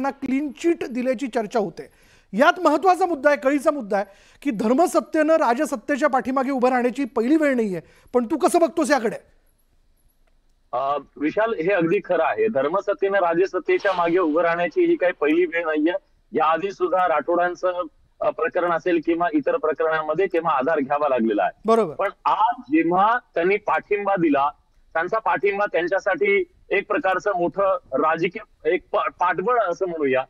त्यांना clean chit दिल्याची चर्चा होते। यात महत्त्वाचा मुद्दा आहे, कळीचा मुद्दा आहे की धर्मसत्तेनं राजसत्तेच्या पाठीमागे उभं राहण्याची पहिली वेळ नाहीये, पण तू कसं बघतोस याकडे? विशाल, हे अगदी खरं आहे। धर्मसत्तेनं राजसत्तेच्या मागे उभं राहण्याची ही काही पहिली वेळ नाहीये। याआधी सुद्धा राठोडांचं प्रकरण असेल किंवा इतर प्रकरणांमध्ये तेव्हा आधार घ्यावा लागलेला आहे। बरोबर। पण आज जेव्हा त्यांनी पाठिंबा दिला, त्यांचा पाठिंबा त्यांच्यासाठी एक प्रकारचं मोठं राजकीय एक पाठबळ असं म्हणूया,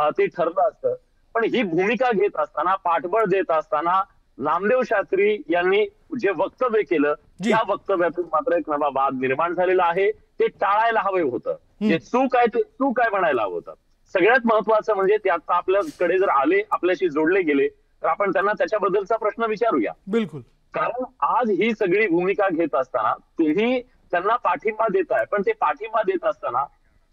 ते ठरलं असतं। पण ही भूमिका घेत असताना, पाठबळ देत असताना नामदेव शास्त्री यांनी जे वक्तव्य केलं, त्या वक्तव्यातून मात्र एक नवा वाद निर्माण झालेला आहे। ते टाळायला हवे होतं। जे चूक आहे ते चूक आहे म्हणायला हवं होतं। सगळ्यात महत्वाचं म्हणजे ते आता आपल्याकडे जर आले, आपल्याशी जोडले गेले, तर आपण त्यांना त्याच्याबद्दलचा प्रश्न विचारूया। बिलकुल। कारण आज ही सगळी भूमिका घेत असताना तुम्ही त्यांना पाठिंबा देताय, पण ते पाठिंबा देत असताना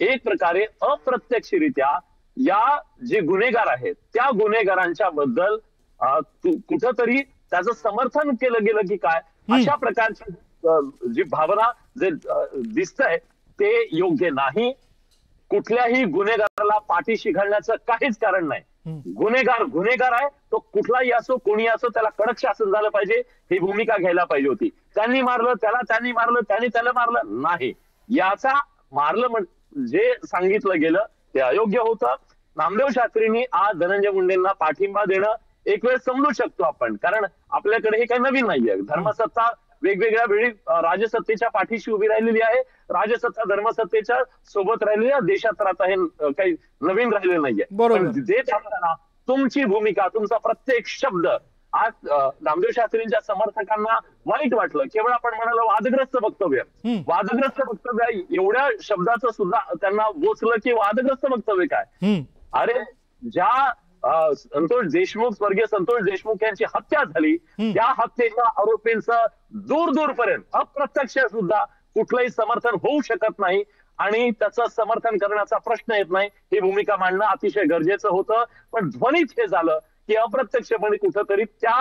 एक प्रकारे अप्रत्यक्षरित्या या जे गुन्हेगार आहेत त्या गुन्हेगारांच्या बद्दल कुठंतरी त्याचं समर्थन केलं गेलं की काय, अशा प्रकारची जी भावना जे दिसतंय ते योग्य नाही। कुठल्याही गुन्हेगाराला पाठीशी घालण्याचं काहीच कारण नाही। गुन्हेगार गुन्हेगार आहे, तो कुठलाही असो, कोणी असो, त्याला कडक शासन झालं पाहिजे, ही भूमिका घ्यायला पाहिजे होती। त्यांनी मारलं त्याला, त्यांनी मारलं त्याने त्याला मारलं नाही, याचा मारलं जे सांगितलं गेलं ते अयोग्य होतं। नामदेव शास्त्रींनी आज धनंजय मुंडेंना पाठिंबा देणं एक वेळ समजू शकतो आपण, कारण आपल्याकडे हे काही नवीन नाहीये। धर्मसत्ता वेगवेगळ्या वेळी राजसत्तेच्या पाठीशी उभी राहिलेली आहे, राजसत्ता धर्मसत्तेच्या सोबत राहिलेली आहे। देशात आता हे काही नवीन राहिलेलं नाहीये। पण देत असताना तुमची भूमिका, तुमचा प्रत्येक शब्द आज नामदेव शास्त्रींच्या समर्थकांना वाईट वाटलं। केवळ आपण म्हणालो वादग्रस्त वक्तव्य, वादग्रस्त वक्तव्य एवढ्या शब्दाचं सुद्धा त्यांना बोचलं की वादग्रस्त वक्तव्य काय। अरे, ज्या संतोष देशमुख, स्वर्गीय संतोष देशमुख यांची हत्या झाली, त्या हत्येच्या आरोपींचं दूर दूरपर्यंत अप्रत्यक्ष सुद्धा कुठलंही समर्थन होऊ शकत नाही आणि त्याचं समर्थन करण्याचा प्रश्न येत नाही। ही भूमिका मांडणं अतिशय गरजेचं होतं, पण ध्वनीत हे झालं की अप्रत्यक्षपणे कुठंतरी त्या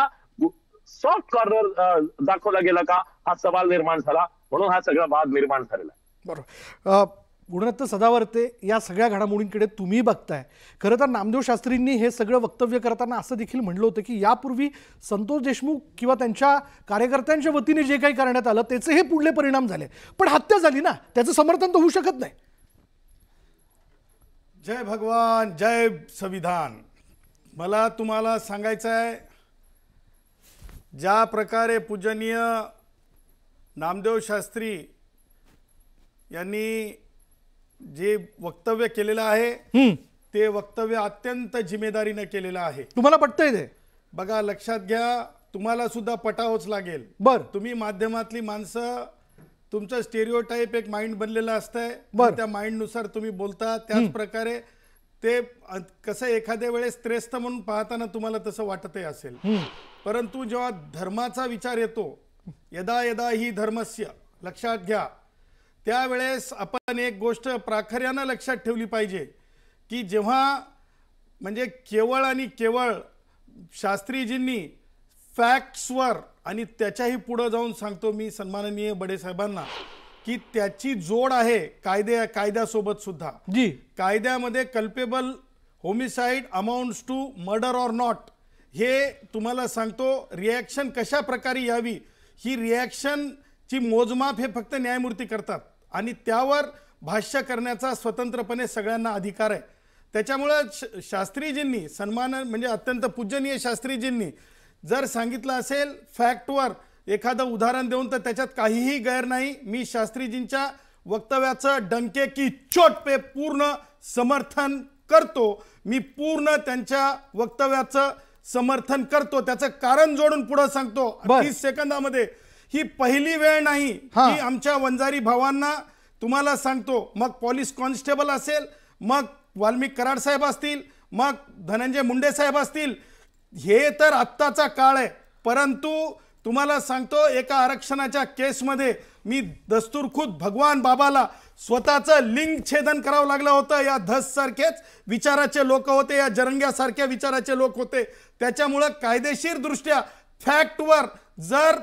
सॉफ्ट कॉर्नर दाखवला गेला का, हा सवाल निर्माण झाला, म्हणून हा सगळा वाद निर्माण झालेला। बरोबर। गुणरत्न सदावर्ते, या सगळ्या घडामोडींकडे तुम्ही बघताय। खरं तर नामदेव शास्त्रींनी हे सगळं वक्तव्य करताना असं देखील म्हणलं होतं की यापूर्वी संतोष देशमुख किंवा त्यांच्या कार्यकर्त्यांच्या वतीने जे काही करण्यात आलं त्याचे हे पुढले परिणाम झाले, पण हत्या झाली ना, त्याचं समर्थन तर होऊ शकत नाही। जय भगवान, जय संविधान। मला तुम्हाला सांगायचं आहे, ज्या प्रकारे पूजनीय नामदेव शास्त्री यांनी जे वक्तव्य केलेलं आहे ते वक्तव्य अत्यंत जिम्मेदारीने केलेलं आहे। तुम्हाला पटतंय ते? बघा, लक्षात घ्या, तुम्हाला सुद्धा पटावंच लागेल। तुम्ही माध्यमातली माणसं, तुमचं स्टेरिओटाइप एक माइंड बनलेलं असतंय, त्या माइंडनुसार तुम्ही बोलता। त्याच प्रकारे ते कसं एखाद्या वेळेस त्रेस्त म्हणून पाहताना तुम्हाला तसं वाटतही असेल, परंतु जेव्हा धर्माचा विचार येतो, यदा यदा ही धर्मस्य, लक्षात घ्या, त्यावेळेस आपण एक गोष्ट प्राखर्यानं लक्षात ठेवली पाहिजे की जेव्हा म्हणजे केवळ आणि केवळ शास्त्रीजींनी फॅक्ट्सवर, आणि त्याच्याही पुढे जाऊन सांगतो मी सन्माननीय बडे साहेबांना की त्याची जोड आहे कायद्यासोबत सुद्धा। कायद्यामध्ये culpable homicide amounts to murder or not, हे तुम्हाला सांगतो। रिॲक्शन कशा प्रकारे यावी, ही रिॲक्शनची मोजमाप हे फक्त न्यायमूर्ती करतात आणि त्यावर भाष्य करण्याचा स्वतंत्रपणे सगळ्यांना अधिकार आहे। त्याच्यामुळे शास्त्रीजींनी सन्मान म्हणजे अत्यंत पूजनीय शास्त्रीजींनी जर सांगितलं असेल फॅक्टवर एखादं उदाहरण देऊन, तर त्याच्यात काहीही गैर नाही। मी शास्त्रीजींच्या वक्तव्याचं डंके की चोट पे पूर्ण समर्थन करतो। मी पूर्ण त्यांच्या वक्तव्याचं समर्थन करतो, त्याचं कारण जोडून पुढे सांगतो 30 सेकंदामध्ये। ही पहिली वेळ नाही की आमच्या वंजारी भावांना, तुम्हाला सांगतो, मग पोलीस कॉन्स्टेबल असेल, मग वाल्मिक कराड साहेब असतील, मग धनंजय मुंडे साहेब असतील, हे तर आत्ताचा काळ आहे। परंतु तुम्हाला सांगतो, एका आरक्षणाच्या केसमध्ये मी दस्तूरखुद भगवान बाबाला स्वतःचं लिंग छेदन करावं लागलं होतं। या धस सारखेच विचाराचे लोक होते, या जरंग्यासारख्या विचाराचे लोक होते। त्याच्यामुळे कायदेशीर दृष्ट्या फॅक्टवर जर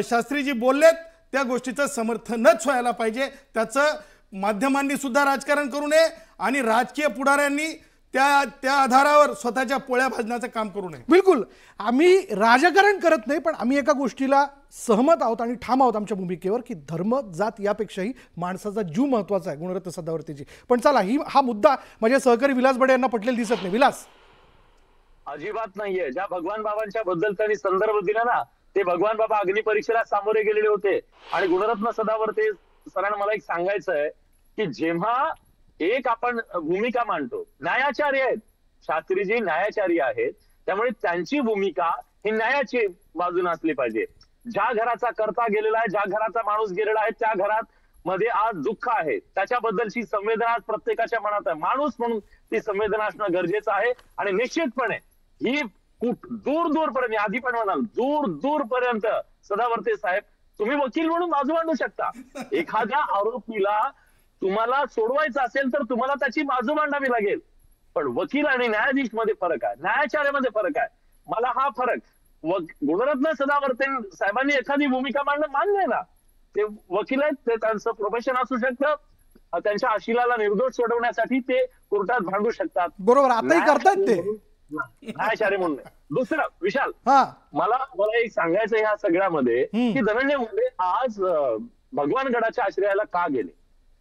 शास्त्रीजी बोललेत, त्या गोष्टीचं समर्थनच व्हायला पाहिजे, त्याचं माध्यमांनी सुद्धा राजकारण करू नये आणि राजकीय पुढाऱ्यांनी त्या आधारावर स्वतःच्या पोळ्या भाजण्याचं काम करू नये. बिलकुल, आम्ही राजकारण करत नाही, पण आम्ही एका गोष्टीला सहमत आहोत आणि ठाम आहोत आमच्या भूमिकेवर की धर्म जात यापेक्षाही माणसाचा जीव महत्वाचा आहे. गुणरत्न सदावर्तेजी, पण चला हा मुद्दा माझे सहकारी विलास बडे यांना पटलेला दिसत नाही. विलास, अजिबात नाहीये. ज्या भगवान बाबांच्या बद्दल त्यांनी संदर्भ दिला ना, ते भगवान बाबा अग्निपरीक्षेला सामोरे गेलेले होते. आणि गुणरत्न सदावर्ते सरांना मला एक सांगायचं आहे की जेव्हा एक आपण भूमिका मांडतो, न्यायाचार्य आहेत शास्त्रीजी, न्यायाचार्य आहेत, त्यामुळे त्यांची भूमिका ही न्यायाची बाजूने असली पाहिजे. ज्या घराचा करता गेलेला आहे, ज्या घराचा माणूस गेलेला आहे, त्या घरात मध्ये आज दुःख आहे, त्याच्याबद्दलची संवेदना आज प्रत्येकाच्या मनात आहे. माणूस म्हणून ती संवेदना असणं गरजेचं आहे. आणि निश्चितपणे ही दूर दूरपर्यंत, आधी पण म्हणाल, दूर दूरपर्यंत सदावर्ते साहेब तुम्ही वकील म्हणून बाजू मांडू शकता. एखाद्या आरोपीला तुम्हाला सोडवायचं असेल तर तुम्हाला त्याची बाजू मांडावी लागेल. पण वकील आणि न्यायाधीश मध्ये फरक आहे, न्यायाचार्यामध्ये फरक आहे. मला हा फरक गुणरत्न सदावर्ते साहेबांनी एखादी भूमिका मांडणं मान्य आहे ना, ते वकील आहेत, ते त्यांचं प्रोफेशन असू शकतं, त्यांच्या आशिलाला निर्दोष सोडवण्यासाठी ते कोर्टात भांडू शकतात. बरोबर, आताही करतात ते न्यायाचार्य म्हणून. दुसरं विशाल, मला एक सांगायचं ह्या सगळ्यामध्ये की धनंजय मुंडे आज भगवानगडाच्या आश्रयाला का गेले,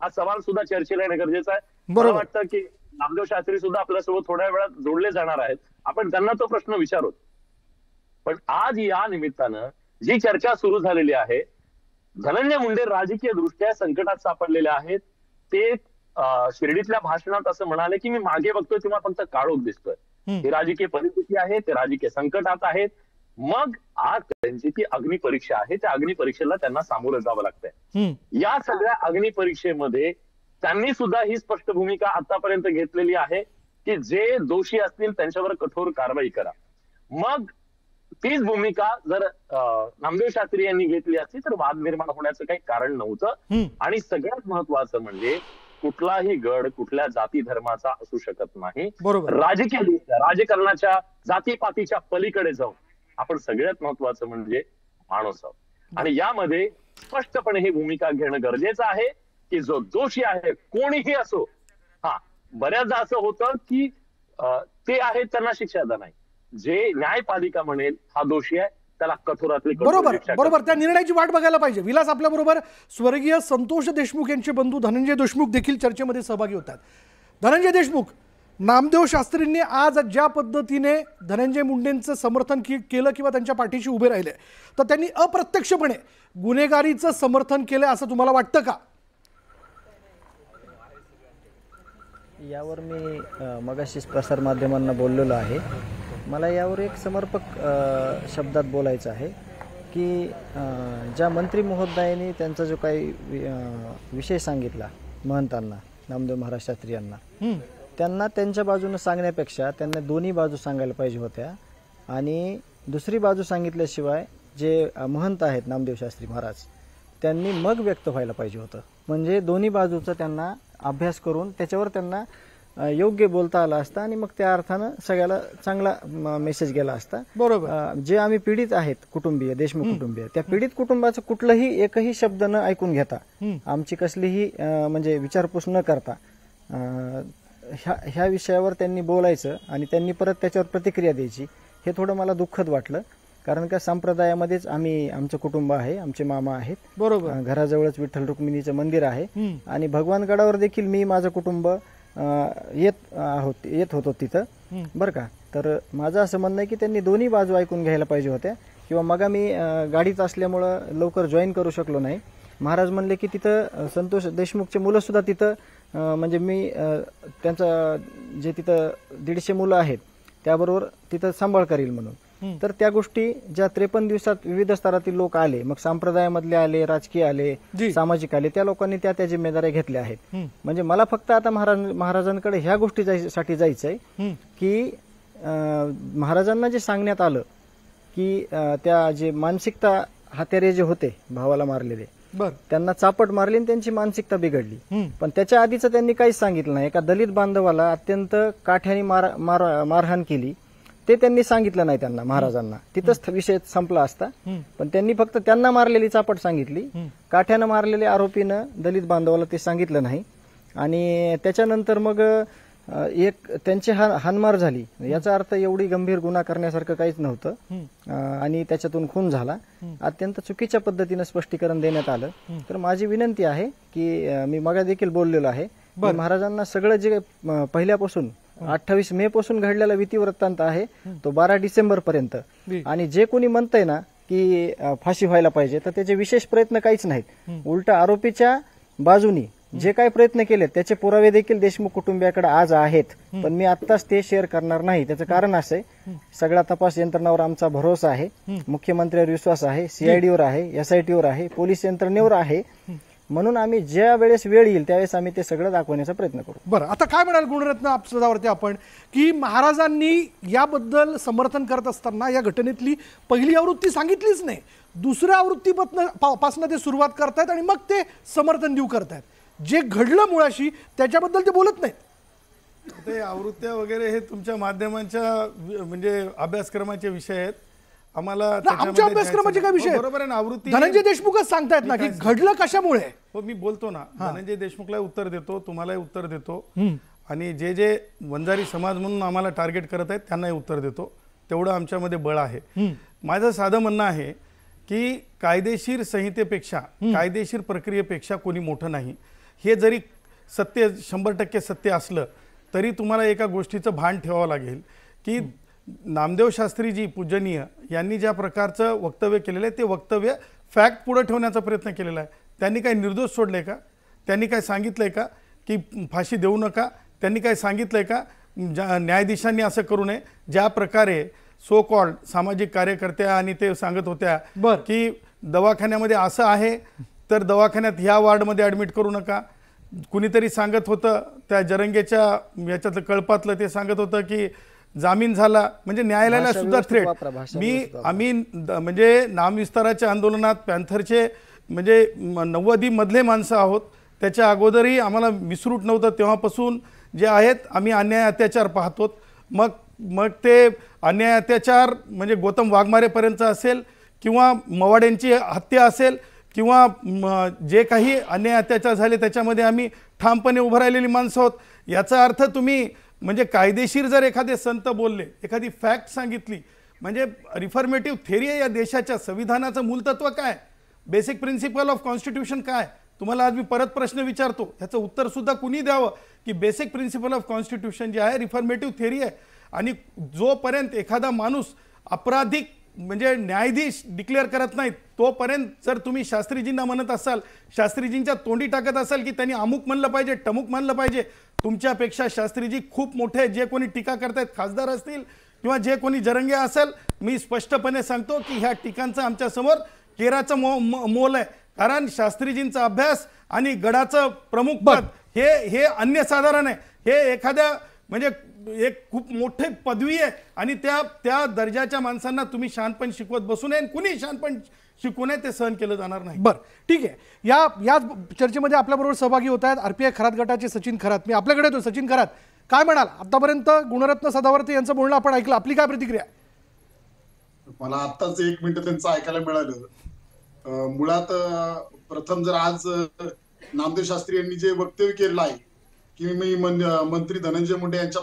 हा सवाल सुद्धा चर्चेला येणं गरजेचं आहे. मला वाटतं की नामदेव शास्त्री सुद्धा आपल्यासोबत थोड्या वेळात जोडले जाणार आहेत, आपण त्यांना तो प्रश्न विचारू. पण आज या निमित्तानं जी चर्चा सुरू झालेली आहे, धनंजय मुंडे राजकीय दृष्ट्या संकटात सापडलेले आहेत. ते शिर्डीतल्या भाषणात असं म्हणाले की मी मागे बघतोय तेव्हा फक्त काळोख दिसतोय. ही राजकीय परिस्थिती आहे, ते राजकीय संकटात आहेत. मग आज त्यांची ती अग्निपरीक्षा आहे, त्या अग्निपरीक्षेला त्यांना सामोरं जावं लागतंय. या सगळ्या अग्निपरीक्षेमध्ये त्यांनी सुद्धा ही स्पष्ट भूमिका आतापर्यंत घेतलेली आहे की जे दोषी असतील त्यांच्यावर कठोर कारवाई करा. मग तीच भूमिका जर नामदेव शास्त्री यांनी घेतली असती तर वाद निर्माण होण्याचं काही कारण नव्हतं. आणि सगळ्यात महत्वाचं म्हणजे कुठलाही गड कुठल्या जाती धर्माचा असू शकत नाही. राजकीय राजकारणाच्या जातीपातीच्या पलीकडे जाऊन आपण सगळ्यात महत्वाचं म्हणजे माणूस आहोत. आणि यामध्ये स्पष्टपणे ही भूमिका घेणं गरजेचं आहे की जो दोषी आहे कोणीही असो, बऱ्याचदा असं होतं की ते आहेत त्यांना शिक्षा नाही, जे न्यायपालिका म्हणेल हा दोषी आहे त्याला कठोरातली बरोबर त्या निर्णयाची वाट बघायला पाहिजे. विलास, आपल्या बरोबर स्वर्गीय संतोष देशमुख यांचे बंधू धनंजय देशमुख देखील चर्चेमध्ये सहभागी होतात. धनंजय देशमुख, नामदेव शास्त्रींनी आज ज्या पद्धतीने धनंजय मुंडेंचं समर्थन केलं किंवा त्यांच्या पाठीशी उभे राहिले, तर त्यांनी अप्रत्यक्षपणे गुन्हेगारीचं समर्थन केलं असं तुम्हाला वाटतं का? यावर मी मगाशीच प्रसारमाध्यमांना बोललेलो आहे. मला यावर एक समर्पक शब्दात बोलायचं आहे की ज्या मंत्री महोदयांनी त्यांचा जो काही विषय सांगितला महंतांना, नामदेव महाराज शास्त्री यांना, त्यांना त्यांच्या बाजूने सांगण्यापेक्षा त्यांना दोन्ही बाजू सांगायला पाहिजे होत्या. आणि दुसरी बाजू सांगितल्याशिवाय जे महंत आहेत नामदेव शास्त्री महाराज, त्यांनी मग व्यक्त व्हायला पाहिजे होतं. म्हणजे दोन्ही बाजूचा त्यांना अभ्यास करून त्याच्यावर त्यांना योग्य बोलता आला असता आणि मग त्या अर्थानं सगळ्याला चांगला मेसेज गेला असता. बरोबर, जे आम्ही पीडित आहेत कुटुंबीय, देशमुख कुटुंबीय, त्या पीडित कुटुंबाचं कुठलंही एकही शब्द न ऐकून घेता, आमची कसलीही म्हणजे विचारपूस न करता ह्या विषयावर त्यांनी बोलायचं आणि त्यांनी परत त्याच्यावर प्रतिक्रिया द्यायची, हे थोडं मला दुःखद वाटलं. कारण का संप्रदायामध्येच आमचं कुटुंब आहे, आमचे मामा आहेत, बरोबर, घराजवळच विठ्ठल रुक्मिणीचं मंदिर आहे आणि भगवानगडावर देखील मी माझं कुटुंब येत होतो तिथं, बरं का. तर माझं असं म्हणणं आहे की त्यांनी दोन्ही बाजू ऐकून घ्यायला पाहिजे होत्या. किंवा मग मी गाडीत असल्यामुळं लवकर जॉईन करू शकलो नाही. महाराज म्हणले की तिथं संतोष देशमुखचे मुलं सुद्धा तिथं म्हणजे मी त्यांचं जे तिथं 150 मुलं आहेत त्याबरोबर तिथं सांभाळ करील म्हणून. तर त्या गोष्टी ज्या 53 दिवसात विविध स्तरातील लोक आले, मग संप्रदायामधले आले, राजकीय आले, सामाजिक आले, त्या लोकांनी त्या जिम्मेदाऱ्या घेतल्या आहेत. म्हणजे मला फक्त आता महाराजांकडे ह्या गोष्टीसाठी जायचंय की महाराजांना जे सांगण्यात आलं की त्या जे मानसिकता हत्यारे जे होते भावाला मारलेले, त्यांना चापट मारली आणि त्यांची मानसिकता बिघडली. पण त्याच्या आधीच त्यांनी काहीच सांगितलं नाही. एका दलित बांधवाला अत्यंत काठ्याने मारहाण केली, ते त्यांनी सांगितलं नाही त्यांना, महाराजांना. तिथंच विषय संपला असता. पण त्यांनी फक्त त्यांना मारलेली चापट सांगितली, काठ्यानं मारलेले आरोपीनं दलित बांधवाला ते सांगितलं नाही. आणि त्याच्यानंतर मग एक त्यांची हानमार झाली. याचा अर्थ एवढी गंभीर गुन्हा करण्यासारखं काहीच नव्हतं आणि त्याच्यातून खून झाला. अत्यंत चुकीच्या पद्धतीनं स्पष्टीकरण देण्यात आलं. तर माझी विनंती आहे की मी मगा देखील बोललेलो आहे, महाराजांना सगळं जे पहिल्यापासून 28 मे पासून घडलेला विधिवृत्तांत आहे तो 12 डिसेंबर पर्यंत, आणि जे कोणी म्हणतंय ना की फाशी व्हायला पाहिजे, तर त्याचे विशेष प्रयत्न काहीच नाहीत. उलट आरोपीच्या बाजूनी जे काही प्रयत्न केले त्याचे पुरावे देखील देशमुख कुटुंबियाकडे आज आहेत. पण मी आत्ताच ते शेअर करणार नाही. त्याचं कारण असं आहे, सगळ्या तपास यंत्रणावर आमचा भरोसा आहे, मुख्यमंत्र्यांवर विश्वास आहे, सीआयडीवर आहे, एसआयटीवर आहे, पोलीस यंत्रणेवर आहे. म्हणून आम्ही ज्या वेळेस वेळ येईल त्यावेळेस आम्ही ते सगळं दाखवण्याचा प्रयत्न करू. बरं, आता काय म्हणाल गुणरत्न सदावर्ते आपण, की महाराजांनी याबद्दल समर्थन करत असताना या घटनेतली पहिली आवृत्ती सांगितलीच नाही, दुसऱ्या आवृत्तीपासून ते सुरुवात करतायत आणि मग ते समर्थन देऊ करतायत. जे घडलं मुळाशी त्याच्याबद्दल ते बोलत नाहीत. ते आवृत्त्या वगैरे हे तुमच्या माध्यमांच्या म्हणजे अभ्यासक्रमाचे विषय आहेत. आम्हाला आमच्या अभ्यासक्रमाचे काय विषय? बरोबर आहे ना. आवृत्ती धनंजय देशमुखच सांगतायत ना की घडलं कशामुळे. हो, मी बोलतो ना, धनंजय देशमुखला उत्तर देतो, तुम्हालाही उत्तर देतो, आणि जे वंजारी समाज म्हणून आम्हाला टार्गेट करत आहेत त्यांनाही उत्तर देतो. तेवढं आमच्यामध्ये बळ आहे. माझं साधं म्हणणं आहे की कायदेशीर संहितेपेक्षा, कायदेशीर प्रक्रियेपेक्षा कोणी मोठं नाही. हे जरी सत्य 100% सत्य असलं तरी तुम्हाला एका गोष्टीचं भान ठेवावं लागेल की नामदेव शास्त्रीजी पूजनीय यांनी ज्या प्रकारचं वक्तव्य केलेलं आहे ते वक्तव्य फॅक्ट पुढे ठेवण्याचा प्रयत्न केलेला आहे. त्यांनी काय निर्दोष सोडले का? त्यांनी काय सांगितलंय का की फाशी देऊ नका? त्यांनी काय सांगितलंय का न्यायाधीशांनी असं करू नये? ज्या प्रकारे सो कॉल्ड सामाजिक कार्यकर्त्या आणि ते सांगत होत्या की दवाखान्यामध्ये असं आहे तर दवाखान्यात ह्या वार्डमध्ये ॲडमिट करू नका. कुणीतरी सांगत होतं त्या जरंगेच्या याच्यातलं कळपातलं, ते सांगत होतं की जामीन झाला, म्हणजे न्यायालयाला सुद्धा थ्रेट. आम्ही म्हणजे नामविस्ताराच्या आंदोलनात पॅन्थरचे म्हणजे 90 मधले माणसं आहोत. त्याच्या अगोदरही आम्हाला विसरूट नव्हतं. तेव्हापासून जे आहेत आम्ही अन्याय अत्याचार पाहतो. मग ते अन्याय अत्याचार म्हणजे गौतम वाघमारेपर्यंत असेल किंवा मवाड्यांची हत्या असेल किंवा जे काही अन्याय अत्याचार झाले त्याच्यामध्ये आम्ही ठामपणे उभं राहिलेली माणसं आहोत. याचा अर्थ तुम्ही म्हणजे कायदेशीर जर एखादे संत बोलले, एखादी फॅक्ट सांगितली, म्हणजे रिफॉर्मेटिव्ह थेरी आहे या देशाच्या, संविधानाचं मूलतत्व काय, बेसिक प्रिन्सिपल ऑफ कॉन्स्टिट्यूशन काय? तुम्हाला आज मी परत प्रश्न विचारतो, ह्याचं उत्तर सुद्धा कुणी द्यावं की बेसिक प्रिन्सिपल ऑफ कॉन्स्टिट्यूशन जे आहे रिफॉर्मेटिव्ह थेरी आहे. आणि जोपर्यंत एखादा माणूस अपराधिक म्हणजे न्यायाधीश डिक्लेअर करत नाहीत तोपर्यंत जर तुम्ही शास्त्रीजींना म्हणत असाल, शास्त्रीजींच्या तोंडी टाकत असाल की त्यांनी अमुक म्हणलं पाहिजे, टमुक म्हणलं पाहिजे, तुमच्यापेक्षा शास्त्रीजी खूप मोठे, जे कोणी टीका करतायत खासदार असतील किंवा जे कोणी जरंगे असेल, मी स्पष्टपणे सांगतो की ह्या टीकांचं आमच्यासमोर केराचं मोल आहे. कारण शास्त्रीजींचा अभ्यास आणि गडाचं प्रमुख पद हे अन्यसाधारण आहे. हे एखाद्या म्हणजे एक खूप मोठी पदवी आहे आणि त्या दर्जाच्या माणसांना तुम्ही शहाणपण शिकवत बसू नये. कुणी शहाणपण शिकू नये, ते सहन केलं जाणार नाही. बरं, ठीक आहे. या चर्चेमध्ये आपल्याबरोबर सहभागी होत आहेत RPI खरात गटाचे सचिन खरात. मी आपल्याकडे येतो. सचिन खरात, काय म्हणाल? आतापर्यंत गुणरत्न सदावर्ते यांचं बोलणं आपण ऐकलं, आपली काय प्रतिक्रिया? मला आत्ताच 1 मिनिट त्यांचं ऐकायला मिळालं. मुळात प्रथम जर आज नामदेव शास्त्री यांनी जे वक्तव्य केलं आहे की मी मंत्री धनंजय मुंडे यांच्या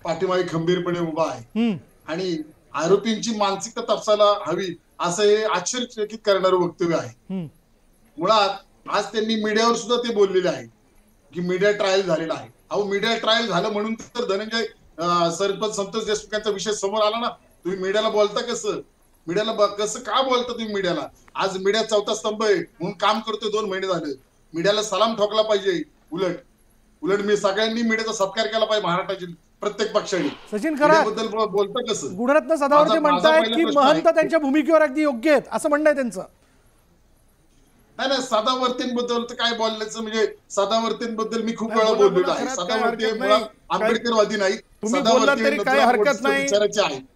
पाठीमागे खंबीरपणे उभा आहे आणि आरोपींची मानसिकता तपासायला हवी असं हे आश्चर्यचकित करणारं वक्तव्य आहे. मुळात आज त्यांनी मीडियावर सुद्धा ते बोललेले आहे की मीडिया ट्रायल झालेला आहे. अहो, मीडिया ट्रायल झालं म्हणून तर धनंजय सरपंच संतोष देशमुख यांचा विषय समोर आला ना. तुम्ही मीडियाला बोलता कसं? मीडियाला कसं का बोलता तुम्ही मीडियाला? आज मीडिया चौथा स्तंभ आहे म्हणून काम करतोय. 2 महिने झाले. मीडियाला सलाम ठोकला पाहिजे. उलट मी सगळ्यांनी मीडियाचा सत्कार केला पाहिजे महाराष्ट्राची प्रत्येक पक्षाने. सचिन खरात बद्दल बोलता कसं? गुणरत्न सदावर्ते म्हणतायत की महंत त्यांच्या भूमिकेवर अगदी योग्य आहेत असं म्हणणं आहे त्यांचं. नाही, सदावर्तेंबद्दल तर काय बोलायचं, म्हणजे सदावर्तेंबद्दल मी खूप वेळा बोललेलो आहे. सदावर्ते मुळात आंबेडकरवादी नाही. तुम्ही बोलला तरी काही हरकत नाही.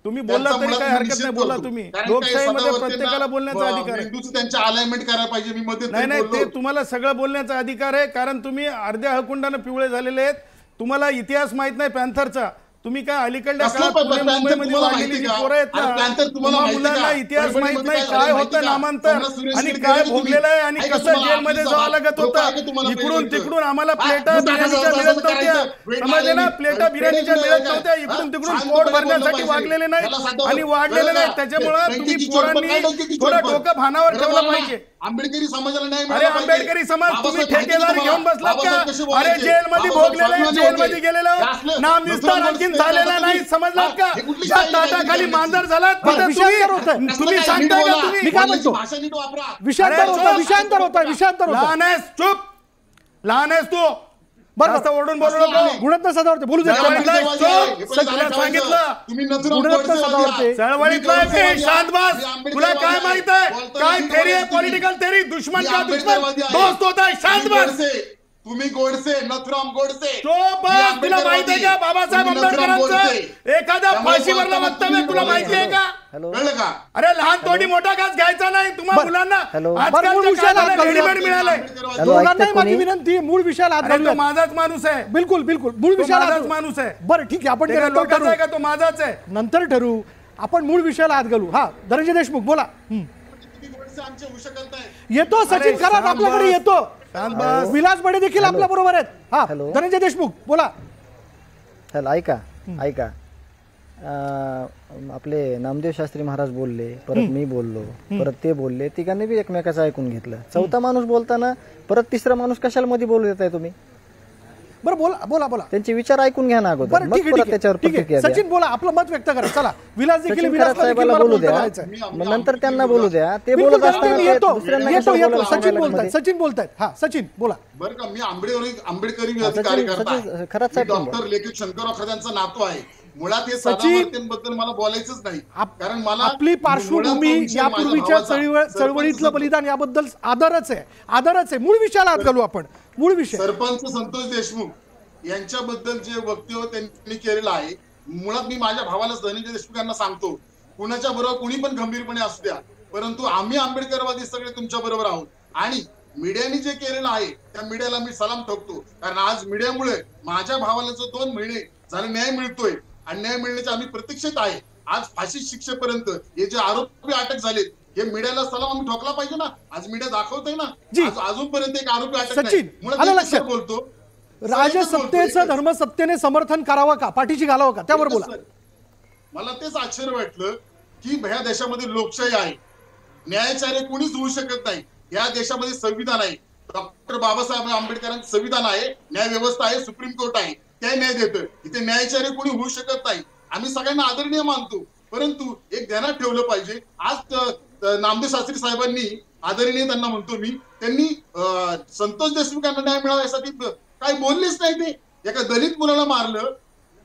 तुम्ही बोलला तरी काही हरकत नाही. बोला तुम्ही. लोकशाहीमध्ये प्रत्येकाला बोलण्याचा अधिकार आहे. हिंदूचं त्यांच्या अलाइनमेंट करायला पाहिजे. मी मध्ये नाही, ते तुम्हाला सगळं बोलण्याचा अधिकार आहे. कारण तुम्ही अर्ध्या हळकुंडाने पिवळे झालेले आहेत. तुम्हाला इतिहास माहित नाही पॅन्थरचा. तुम्ही काय अलीकडल्या काळात पुणे मुंबईमध्ये वाढलेली जी पोरं आहेत ना, तुम्हाला मुलांना इतिहास माहित नाही काय होतं नामांतर आणि काय भोगलेलं आहे आणि कसं जेलमध्ये जावं लागत होतं. इकडून तिकडून आम्हाला प्लेटा बिर्याणीच्या मिळत नव्हत्या, समजले ना, प्लेटा बिर्याणीच्या मिळत नव्हत्या. इकडून तिकडून पोट भरण्यासाठी वागलेले नाहीत आणि वाढलेले नाहीत. त्याच्यामुळे तुम्ही पोरांनी थोडं डोकं भानावर ठेवलं पाहिजे. आंबेडकरी समाजाला नाही अरे आंबेडकरी समाज तुम्ही ठेकेदार घेऊन बसलात का? अरे जेलमध्ये भोगलेलं, जेलमध्ये गेलेलं, नाम विस्तार आणखीन झालेला नाही, समजलात का? ज्या ताटाखाली मांजर झालात तुम्ही सांगताय का? तुम्ही मी काय म्हणतो, विषयांतर होता. लहान आहेस, चुप, लहान आहेस तू. बरं ओरडून बोलू नको. गुणरत्न सदावर्ते बोलू दे. सांगितलं चळवळीतला शांत बस. तुला काय माहित आहे काय थेरी आहे? Political theory. दुश्मन का दुश्मन दोस्त होता है. शांत बस. तुम्ही गोडसे, नथुराम गोडसे. बस तुला माहित आहे का बाबासाहेब आंबेडकरांचं एखादा फाशीवरला वक्तव्य तुला माहिती आहे का? अरे लहान तोडी मोठा घास घ्यायचा नाही. तुम्हाला मुलांना आजकाल रेडीमेड मिळालंय. माझी विनंती मूळ विषयाला तो माझाच माणूस आहे. बिलकुल बिलकुल मूळ विषयाला माणूस आहे. बरं ठीक आहे, आपण लोकांचा आहे का तो माझाच आहे. नंतर ठरवू. आपण मूळ विषयाला हात घालू. हा धनंजय देशमुख बोला. येतो सचिन खरात आपल्याकडे येतो. विलास बडे देखील आपल्या बरोबर आहेत. हा धनंजय देशमुख बोला. हॅलो ऐका आपले नामदेव शास्त्री महाराज बोलले, परत मी बोललो, परत ते बोलले, तिघांनी बी एकमेकाचं ऐकून घेतलं. चौथा माणूस बोलताना परत तिसरा माणूस कशाला मध्ये बोलू देताय तुम्ही? बरं बोला त्यांचे विचार ऐकून घ्या ना अगोदर, मग परत त्याच्यावर प्रतिक्रिया द्या. सचिन बोला, आपलं मत व्यक्त करा. चला विलास देखील साहेबाला बोलू द्या, मग नंतर त्यांना बोलू द्या. ते बोलत असताना सचिन बोलतायत. हा सचिन बोला. बरं का, मी आंबेडकरी कार्यकर्ता आहे. डॉक्टर लेखक शंकरराव खरातांचा नातू आहे. मुळात हे सचिनबद्दल मला बोलायचंच नाही, कारण मला आपली पार्श्वभूमी यापूर्वीच्या चळवळीतलं बलिदान याबद्दल आदरच आहे. मूळ विषयाला हात घालू आपण. मूळ विषय सरपंच संतोष देशमुख यांच्याबद्दल जे वक्तव्य त्यांनी केलेलं आहे, मुळात मी माझ्या भावाला धनंजय देशमुख यांना सांगतो, कुणाच्या बरोबर कुणी पण गंभीरपणे असू द्या, परंतु आम्ही आंबेडकरवादी सगळे तुमच्या बरोबर आहोत. आणि मीडियाने जे केलेलं आहे त्या मीडियाला मी सलाम ठोकतो, कारण आज मीडियामुळे माझ्या भावाला जो 2 महिने झाले न्याय मिळतोय आणि न्याय मिळण्याची आम्ही प्रतीक्षेत आहे. आज फाशी शिक्षेपर्यंत हे जे आरोपी अटक झालेत, हे मीडियाला सलाम आम्ही ठोकला पाहिजे ना. आज मीडिया दाखवतोय ना, अजूनपर्यंत एक आरोपी अटक नाही. बोलतो राजसत्तेचं धर्मसत्तेने समर्थन करावं का, पाठीशी घालावं का, त्यावर बोला. मला तेच आश्चर्य वाटलं की ह्या देशामध्ये लोकशाही आहे, न्यायाचार्य कुणीच होऊ शकत नाही. या देशामध्ये संविधान आहे, डॉक्टर बाबासाहेब आंबेडकरांचं संविधान आहे, न्याय व्यवस्था आहे, सुप्रीम कोर्ट आहे, त्या न्याय देतोय. इथे न्यायाचार्य कोणी होऊ शकत नाही. आम्ही सगळ्यांना आदरणीय मानतो, परंतु एक ध्यानात ठेवलं पाहिजे. आज नामदेव शास्त्री साहेबांनी, आदरणीय त्यांना म्हणतो मी, त्यांनी संतोष देशमुख यांना न्याय मिळावा यासाठी काही बोललेच नाही. ते एका दलित मुलाला मारलं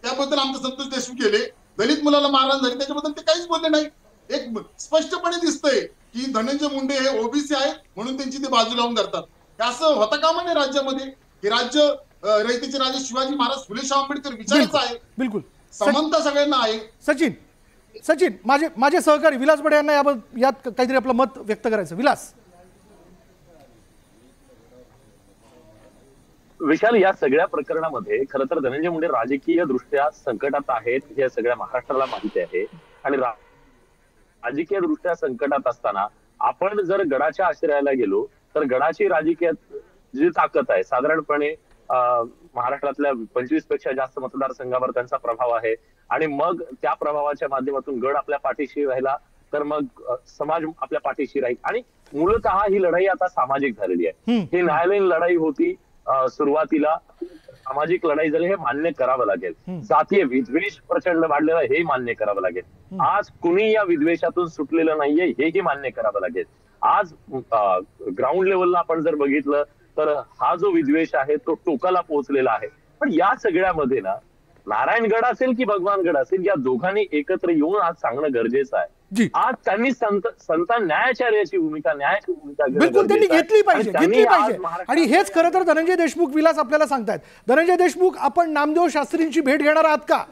त्याबद्दल आमचं संतोष देशमुख केले, दलित मुलाला मारहाण झाली त्याच्याबद्दल ते काहीच बोलले नाही. एक स्पष्टपणे दिसतंय की धनंजय मुंडे हे ओबीसी आहे म्हणून त्यांची ते बाजू लावून धरतात. असं होता कामा नये राज्यामध्ये. हे राज्य रयतेचे राजे शिवाजी महाराज फुले आंबेडकर विचारायचं आहे. बिलकुल समानता सगळ्यांना आहे. सचिन माझे सहकारी विलास बडे यांना यात काहीतरी आपलं मत व्यक्त करायचं. विलास. विशाल, या सगळ्या प्रकरणामध्ये खरं तर धनंजय मुंडे राजकीय दृष्ट्या संकटात आहेत हे सगळ्या महाराष्ट्राला माहिती आहे. आणि राजकीय दृष्ट्या संकटात असताना आपण जर गडाच्या आश्रयाला गेलो तर गडाची राजकीय जी ताकद आहे, साधारणपणे महाराष्ट्रातल्या 25 पेक्षा जास्त मतदारसंघावर त्यांचा प्रभाव आहे. आणि मग त्या प्रभावाच्या माध्यमातून गड आपल्या पाठीशी राहिला तर मग समाज आपल्या पाठीशी राहील. आणि मूलतः ही लढाई आता सामाजिक झालेली आहे. ही न्यायालयीन लढाई होती सुरुवातीला, सामाजिक लढाई झाली हे मान्य करावं लागेल. जातीय विद्वेष प्रचंड वाढलेला हे मान्य करावं लागेल. आज कुणी या विद्वेषातून सुटलेलं नाहीये हेही मान्य करावं लागेल. आज ग्राउंड लेवलला आपण जर बघितलं तर हा जो विद्वेष आहे तो टोकाला पोहोचलेला आहे. पण या सगळ्यामध्ये ना, नारायणगड असेल की भगवानगड असेल, या दोघांनी एकत्र येऊन आज सांगणं गरजेचं आहे. आज त्यांनी संत न्यायाचार्याची भूमिका, न्यायाची भूमिका बिलकुल त्यांनी घेतली पाहिजे. आणि हेच खरं तर धनंजय देशमुख विलास आपल्याला सांगतायत. धनंजय देशमुख, आपण नामदेव शास्त्रींची भेट घेणार आहात का?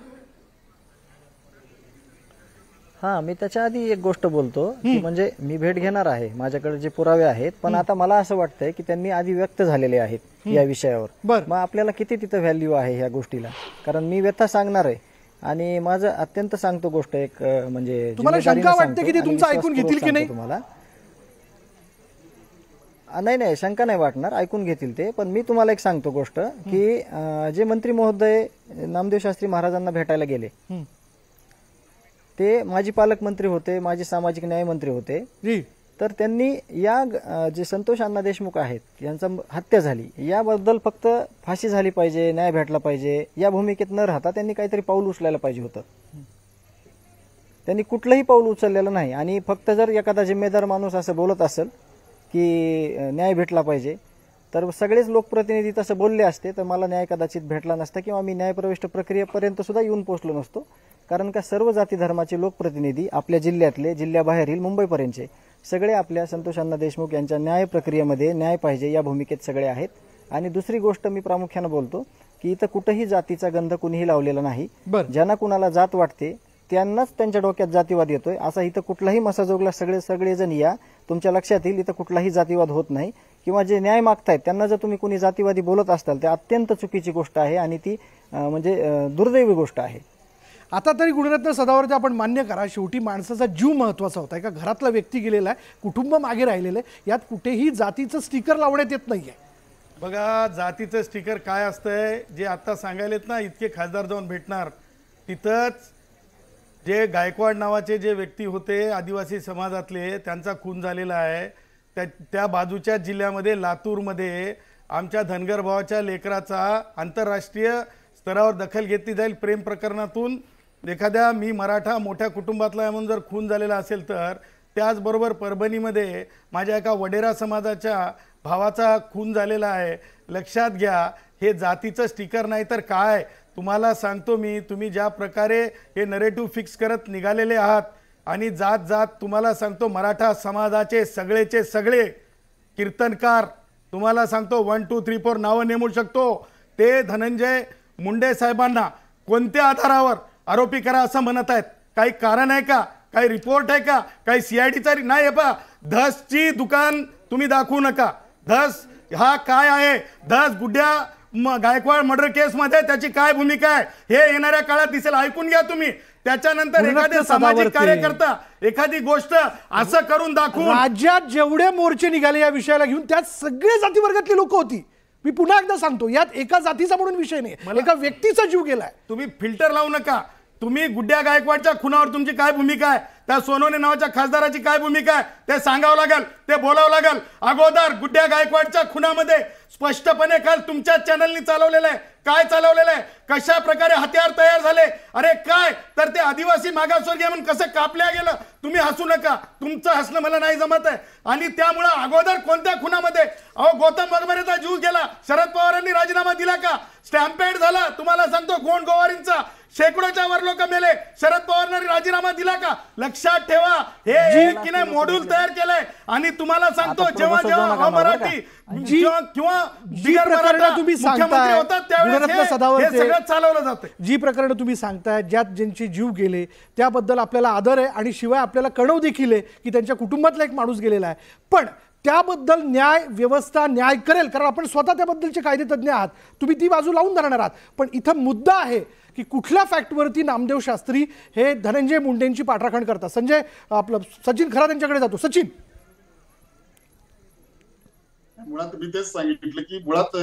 हा, मी त्याच्या आधी एक गोष्ट बोलतो की म्हणजे मी भेट घेणार आहे, माझ्याकडे जे पुरावे आहेत, पण आता मला असं वाटतंय की त्यांनी आधी व्यक्त झालेले आहेत या विषयावर. मग आपल्याला किती तिथं व्हॅल्यू आहे ह्या गोष्टीला? कारण मी व्यथा सांगणार आहे आणि माझं अत्यंत सांगतो गोष्ट एक म्हणजे तुम्हाला जिम्मेदारीने शंका वाटते सांगतो की ते आणि तुमचं ऐकून विश्वासपूर्वक घेतील की नाही? सांगतो तुम्हाला. नाही, शंका नाही वाटणार, ऐकून घेतील ते. पण मी तुम्हाला एक सांगतो गोष्ट की जे मंत्री महोदय नामदेव शास्त्री महाराजांना भेटायला गेले ते माजी पालकमंत्री होते, माजी सामाजिक न्याय मंत्री होते. तर त्यांनी या जे संतोष अण्णा देशमुख आहेत यांचा हत्या झाली याबद्दल फक्त फाशी झाली पाहिजे, न्याय भेटला पाहिजे या भूमिकेत न राहता त्यांनी काहीतरी पाऊल उचलायला पाहिजे होतं. त्यांनी कुठलंही पाऊल उचललेलं नाही. आणि फक्त जर एखादा जिम्मेदार माणूस असं बोलत असेल की न्याय भेटला पाहिजे तर सगळेच लोकप्रतिनिधी तसं बोलले असते तर मला न्याय कदाचित भेटला नसता किंवा मी न्यायप्रविष्ट प्रक्रियेपर्यंत सुद्धा येऊन पोहोचलो नसतो. कारण का सर्व जाती धर्माचे लोकप्रतिनिधी आपल्या जिल्ह्यातले, जिल्ह्याबाहेरील, मुंबईपर्यंतचे सगळे आपल्या संतोष अण्णा देशमुख यांच्या न्याय प्रक्रियेमध्ये न्याय पाहिजे या भूमिकेत सगळे आहेत. आणि दुसरी गोष्ट मी प्रामुख्याने बोलतो की इथं कुठेही जातीचा गंध कुणीही लावलेला नाही. ज्यांना कुणाला जात वाटते त्यांनाच त्यांच्या डोक्यात जातीवाद येतोय. असा इथं कुठलाही मसाजोगला सगळेजण या, तुमच्या लक्षात येईल इथं कुठलाही जातीवाद होत नाही. किंवा जे न्याय मागतायत त्यांना जर तुम्ही कुणी जातीवादी बोलत असाल ते अत्यंत चुकीची गोष्ट आहे आणि ती म्हणजे दुर्दैवी गोष्ट आहे. आता तरी गुणरत्न सदावर्ते आपण मान्य करा, शेवटी माणसाचा जीव महत्वाचा होता. एका घरातला व्यक्ती गेलेला आहे, कुटुंब मागे राहिलेलं आहे, यात कुठेही जातीचं स्टिकर लावण्यात येत नाहीये. बघा, जातीचं स्टिकर काय असतंय जे आता सांगायलेत ना, इतके खासदार जाऊन भेटणार तिथंच जे गायकवाड नावाचे जे व्यक्ती होते आदिवासी समाजातले त्यांचा खून झालेला आहे. त्या बाजूच्या जिल्ह्यामध्ये लातूरमध्ये आमच्या धनगर भावाच्या लेकराचा आंतरराष्ट्रीय स्तरावर दखल घेतली जाईल प्रेम प्रकरणातून. एखाद्या मी मराठा मोठ्या कुटुंबातला म्हणून जर खून झालेला असेल तर त्याचबरोबर परभणीमध्ये माझ्या एका वडेरा समाजाच्या भावाचा खून झालेला आहे. लक्षात घ्या, हे जातीचं स्टिकर नाही तर काय. तुम्हाला सांगतो मी, तुम्ही ज्या प्रकारे हे नरेटिव्ह फिक्स करत निघालेले आहात आणि जात तुम्हाला सांगतो मराठा समाजाचे सगळेचे सगळे कीर्तनकार तुम्हाला सांगतो 1 2 3 4 नावं नेमू शकतो. ते धनंजय मुंडे साहेबांना कोणत्या आधारावर आरोपी करा असं म्हणत आहेत? काही कारण आहे का? काही रिपोर्ट आहे का? काही CIDचा नाही आहे? पा धसची दुकान तुम्ही दाखवू नका. धस हा काय आहे? धस गुड्ड्या गायकवाड मर्डर केस मध्ये त्याची काय भूमिका आहे हे येणाऱ्या काळात दिसेल. ऐकून घ्या तुम्ही. त्याच्यानंतर एखादे सामाजिक कार्यकर्ता एखादी गोष्ट असं करून दाखवून, राज्यात जेवढे मोर्चे निघाले या विषयाला घेऊन त्यात सगळे जाती वर्गातली लोक होती. मी पुन्हा एकदा सांगतो, यात एका जातीचा म्हणून विषय नाही, एका व्यक्तीचा जीव गेलाय. तुम्ही फिल्टर लावू नका. तुम्ही गुड्ड्या गायकवाडच्या खुनावर तुमची काय भूमिका आहे? त्या सोनवणे नावाच्या खासदाराची काय भूमिका आहे ते सांगावं लागेल, ते बोलावं लागेल. अगोदर गुड्ड्या गायकवाडच्या खुनामध्ये स्पष्टपणे काल तुमच्या चॅनलनी चालवलेलं आहे. काय चालवलेलं आहे? कशा प्रकारे हत्यार तयार झाले? अरे काय तर ते आदिवासी मागासवर्गीय म्हणून कसं कापल्या गेलं. तुम्ही हसू नका, तुमचं हसणं मला नाही जमत आहे. आणि त्यामुळे अगोदर कोणत्या खुनामध्ये गौतम वगैरेचा जीव गेला, शरद पवारांनी राजीनामा दिला का? स्टॅम्पेड झाला तुम्हाला सांगतो गोंड गोवारींचा, शेकडोच्या वर लोक मेले, शरद पवारांनी राजीनामा दिला का? लक्षात ठेवा, हे की नाही मॉड्यूल तयार केलंय. आणि तुम्हाला सांगतो जेव्हा जेव्हा अमराठी किंवा बिगर मराठा मुख्यमंत्री होतात त्यावेळेस हे सगळं चालवलं जातं. जी प्रकरण तुम्ही सांगताय, ज्यात ज्यांचे जीव गेले त्याबद्दल आपल्याला आदर आहे आणि शिवाय आपल्याला कळव देखील आहे की त्यांच्या कुटुंबातला एक माणूस गेलेला आहे. पण त्याबद्दल न्याय व्यवस्था न्याय करेल, कारण आपण स्वतः त्याबद्दलचे कायदेतज्ञ आहात. तुम्ही ती बाजू लावून धरणार आहात. पण इथं मुद्दा आहे की कुठल्या फॅक्टवरती नामदेव शास्त्री हे धनंजय मुंडेंची पाठराखण करतात. सचिन खरा त्यांच्याकडे जातो. सचिन, मुळात मी तेच सांगितलं की मुळात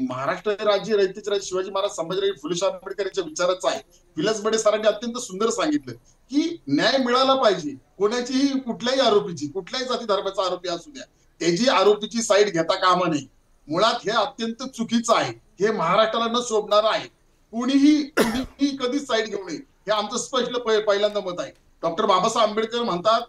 महाराष्ट्र राज्य रयतेचे राज्य शिवाजी महाराज संभाजीराजे फुले आंबेडकर यांच्या विचाराचं आहे. विलास बडे सरांनी अत्यंत सुंदर सांगितलं की न्याय मिळाला पाहिजे. कोणाचीही कुठल्याही आरोपीची, कुठल्याही जाती धर्माचा आरोपी असू द्या, त्याची आरोपीची साईड घेता कामा नये. मुळात हे अत्यंत चुकीचं आहे. हे महाराष्ट्राला न शोभणार आहे. कुणीही कधीच साईड घेऊ नये, हे आमचं स्पष्ट पहिल्यांदा मत आहे. डॉक्टर बाबासाहेब आंबेडकर म्हणतात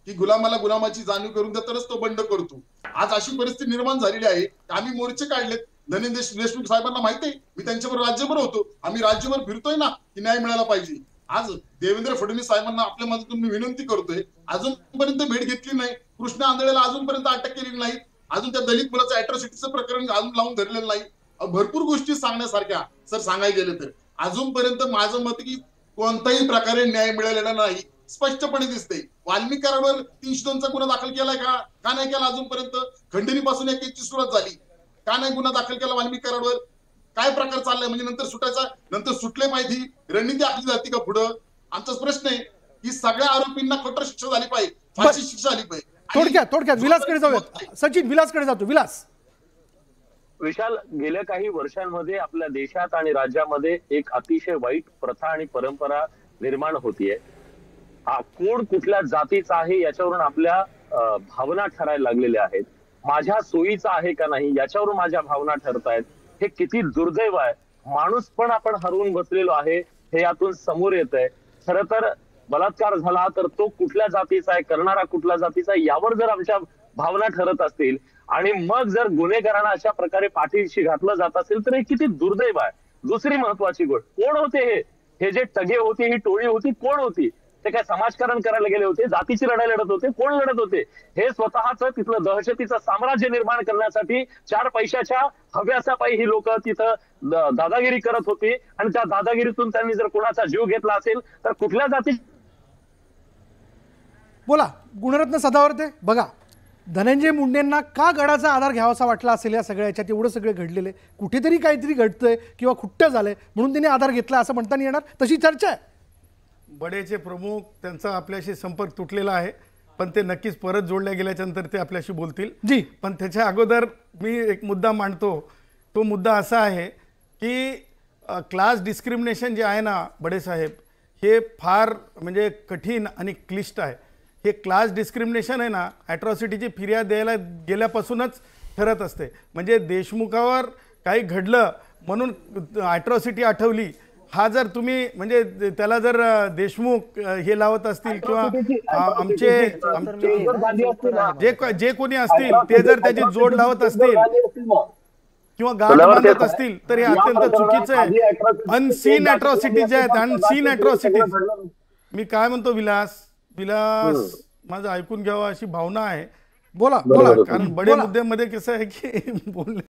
की गुलामाला गुलामाची जाणीव करून द्या तरच तो बंड करतो. आज अशी परिस्थिती निर्माण झालेली आहे. आम्ही मोर्चे काढलेत. धनंजय देशमुख साहेबांना माहिती आहे, मी त्यांच्याबरोबर राज्यभर होतो. आम्ही राज्यभर फिरतोय ना की न्याय मिळाला पाहिजे. आज देवेंद्र फडणवीस साहेबांना आपल्या मदतीतून मी विनंती करतोय, अजूनपर्यंत भेट घेतली नाही. कृष्ण आंधळेला अजूनपर्यंत अटक केलेली नाही. अजून त्या दलित मुलाचं अॅट्रॉसिटीचं प्रकरण अजून लावून धरलेलं नाही. भरपूर गोष्टी सांगण्यासारख्या सर सांगायला गेलं तर अजूनपर्यंत माझं मत की कोणत्याही प्रकारे न्याय मिळालेला नाही. स्पष्टपणे दिसते. वाल्मिक कराडवर 302चा गुन्हा दाखल केलाय का नाही केला अजूनपर्यंत? खंडणीपासून या केसची सुरुवात झाली, का नाही गुन्हा दाखल केला वाल्मिक कराडवर? काय प्रकार चाललाय? म्हणजे नंतर सुटायचा, नंतर सुटले पाहिजे ही रणनीती आखली जाते का पुढं? आमचाच प्रश्न आहे की सगळ्या आरोपींना कठोर शिक्षा झाली पाहिजे, फाशी शिक्षा झाली पाहिजे. थोडक्यात विलासकडे जाऊयात. सचिन, विलासकडे जातो. विलास. विशाल, गेल्या काही वर्षांमध्ये आपल्या देशात आणि राज्यामध्ये एक अतिशय वाईट प्रथा आणि परंपरा निर्माण होतीये. कोण कुठल्या जातीचा आहे याच्यावरून आपल्या भावना ठरायला लागलेल्या आहेत. माझ्या सोयीचा आहे का नाही याच्यावरून माझ्या भावना ठरतायत. हे किती दुर्दैव आहे. माणूस पण आपण हरवून बसलेलो आहे हे यातून समोर येत आहे. खरं तर बलात्कार झाला तर तो कुठल्या जातीचा आहे, करणारा कुठल्या जातीचा आहे यावर जर आमच्या भावना ठरत असतील आणि मग जर गुन्हेगारांना अशा प्रकारे पाठीशी घातलं जात असेल तर हे किती दुर्दैव आहे. दुसरी महत्वाची गोष्ट, कोण होते हे जे टगे होते, ही टोळी होती, कोण होती? ते काय समाजकारण करायला गेले होते? जातीची लढाई लढत होते? कोण लढत होते? हे स्वतःच तिथलं दहशतीचं साम्राज्य निर्माण करण्यासाठी 4 पैशाच्या हव्यासापायी ही लोक तिथं दादागिरी करत होती आणि त्या दादागिरीतून त्यांनी जर कोणाचा जीव घेतला असेल तर कुठल्या जाती. बोला गुणरत्न सदावर्ते. बघा, धनंजय मुंडेंना का गडाचा आधार घ्यावासा वाटला असेल या सगळ्या याच्यात? एवढं सगळं घडलेलं आहे, कुठेतरी काहीतरी घडतंय किंवा खुट्ट झालंय म्हणून त्यांनी आधार घेतला असं म्हणता येणार? तशी चर्चा आहे. बडेचे प्रमुख, त्यांचा आपल्याशी संपर्क तुटलेला आहे, पण ते नक्कीच परत जोडल्या गेल्याच्या नंतर ते आपल्याशी बोलतील. जी, पण त्याच्या अगोदर मी एक मुद्दा मांडतो. तो मुद्दा असा आहे की क्लास डिस्क्रिमिनेशन जे आहे ना बडे साहेब, हे फार म्हणजे कठीण आणि क्लिष्ट आहे. हे क्लास डिस्क्रिमिनेशन आहे ना, ॲट्रॉसिटीची फिर्याद द्यायला गेल्यापासूनच ठरत असते. म्हणजे देशमुखावर काही घडलं म्हणून ॲट्रॉसिटी आठवली, हा जर तुम्ही म्हणजे त्याला जर देशमुख हे लावत असतील किंवा आमचे जे कोणी असतील ते जर त्याची जोड लावत असतील किंवा गाठ बांधत असतील तर हे अत्यंत चुकीचं आहे. अनसीन ॲट्रॉसिटीज आहेत, अनसीन ॲट्रॉसिटीज. मी काय म्हणतो विलास, माझं ऐकून घ्यावं अशी भावना आहे. बोला. कारण बडे मुद्द्यामध्ये कसं आहे की बोलले